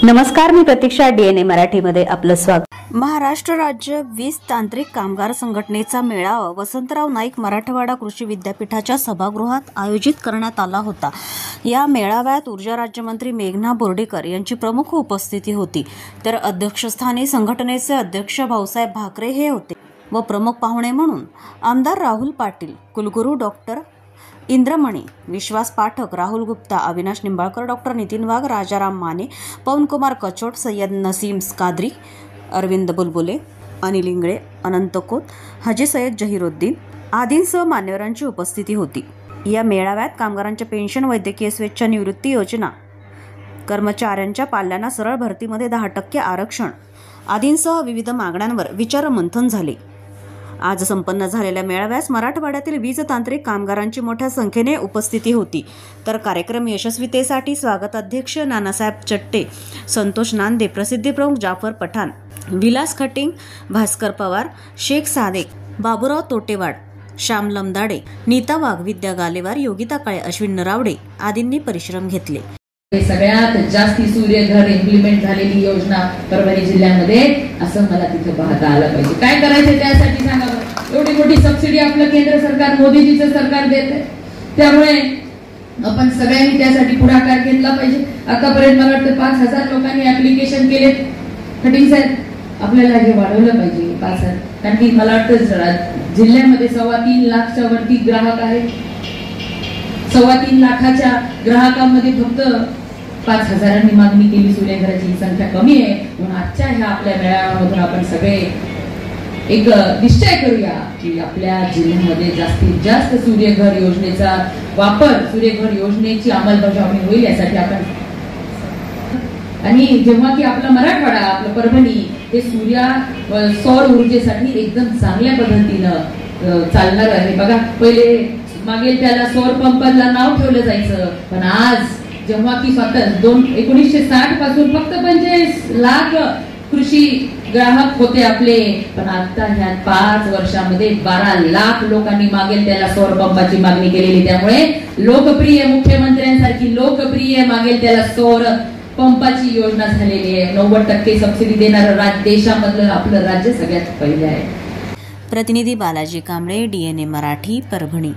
नमस्कार, मी प्रतीक्षा. DNA मराठीमध्ये आपलं स्वागत. महाराष्ट्र राज्य वीज तांत्रिक कामगार संघटनेचा मेळावा वसंतराव नाईक मराठवाडा कृषी विद्यापीठाच्या सभागृहात आयोजित करण्यात आला होता. या मेळाव्यात ऊर्जा राज्यमंत्री मेघना बोर्डीकर यांची प्रमुख उपस्थिती होती. तर अध्यक्षस्थानी संघटनेचे अध्यक्ष भाऊसाहेब भाकरे हे होते व प्रमुख पाहुणे म्हणून आमदार राहुल पाटील, कुलगुरू डॉक्टर इंद्रमणी, विश्वास पाठक, राहुल गुप्ता, अविनाश निंबाळकर, डॉक्टर नितीन वाघ, राजाराम माने, पवनकुमार कचोट, सय्यद नसीम कादरी, अरविंद बुलबुले, अनिल इंगळे, अनंत कोत, हाजी सय्यद जहीरुद्दीन आदींसह मान्यवरांची उपस्थिती होती. या मेळाव्यात कामगारांच्या पेन्शन, वैद्यकीय स्वेच्छानिवृत्ती योजना, कर्मचाऱ्यांच्या पाल्यांना सरळ भरतीमध्ये 10% आरक्षण आदींसह विविध मागण्यांवर विचारमंथन झाले. आज संपन्न झालेल्या मेळाव्यास मराठवाड्यातील वीज तांत्रिक कामगारांची मोठ्या संख्येने उपस्थिती होती. तर कार्यक्रम यशस्वीतेसाठी स्वागताध्यक्ष नानासाहेब चट्टे, संतोष नांदे, प्रसिद्धी प्रमुख जाफर पठाण, विलास खटिंग, भास्कर पवार, शेख सादेक, बाबूराव तोटेवाड, श्याम लमदाडे, नीता वाघ, विद्या गालेवार, योगिता काळे, अश्विन नरावडे आदींनी परिश्रम घेतले. सगळ्यात जास्ती सूर्यघर इम्प्लिमेंट झालेली योजना परभणी जिल्ह्यामध्ये असं मला तिथे पाहता आलं पाहिजे. काय करायचं त्यासाठी सांगा. एवढी मोठी सबसिडी आपलं केंद्र सरकार, मोदीजीचं सरकार देत आहे. त्यामुळे आपण सगळ्यांनी त्यासाठी पुढाकार घेतला पाहिजे. आतापर्यंत मला वाटतं 5,000 लोकांनी ऍप्लिकेशन केले. खटिंग साहेब, आपल्याला हे वाढवलं पाहिजे 5,000, कारण की मला वाटतं जिल्ह्यामध्ये 3.25 लाखच्या वरती ग्राहक आहेत. 3.25 लाखाच्या ग्राहकांमध्ये फक्त 5,000 मागणी केली. सूर्यघराची संख्या कमी आहे. म्हणून आजच्या ह्या आपल्या मेळाव्यामधून आपण सगळे एक निश्चय करूया की आपल्या जिल्ह्यामध्ये जास्तीत जास्त सूर्यघर योजनेचा वापर, सूर्यघर योजनेची अंमलबजावणी होईल यासाठी आपण, आणि जेव्हा की आपला मराठवाडा, आपलं परभणी हे सौर ऊर्जेसाठी एकदम चांगल्या पद्धतीनं चालणार आहे. बघा, पहिले मागेल त्याला सौर पंपाला नाव ठेवलं जायचं, पण आज जेव्हा की 1960 पासून फक्त 25 लाख कृषी ग्राहक होते आपले, पण आता ह्या 5 वर्षामध्ये 12 लाख लोकांनी मागेल त्याला सौर पंपाची मागणी केलेली. त्यामुळे लोकप्रिय, मुख्यमंत्र्यांसारखी लोकप्रिय मागेल त्याला सौर पंपाची योजना झालेली आहे. 90% सबसिडी देणारं देशामधलं आपलं राज्य सगळ्यात पहिलं आहे. प्रतिनिधी बालाजी कांबळे, DNA मराठी, परभणी.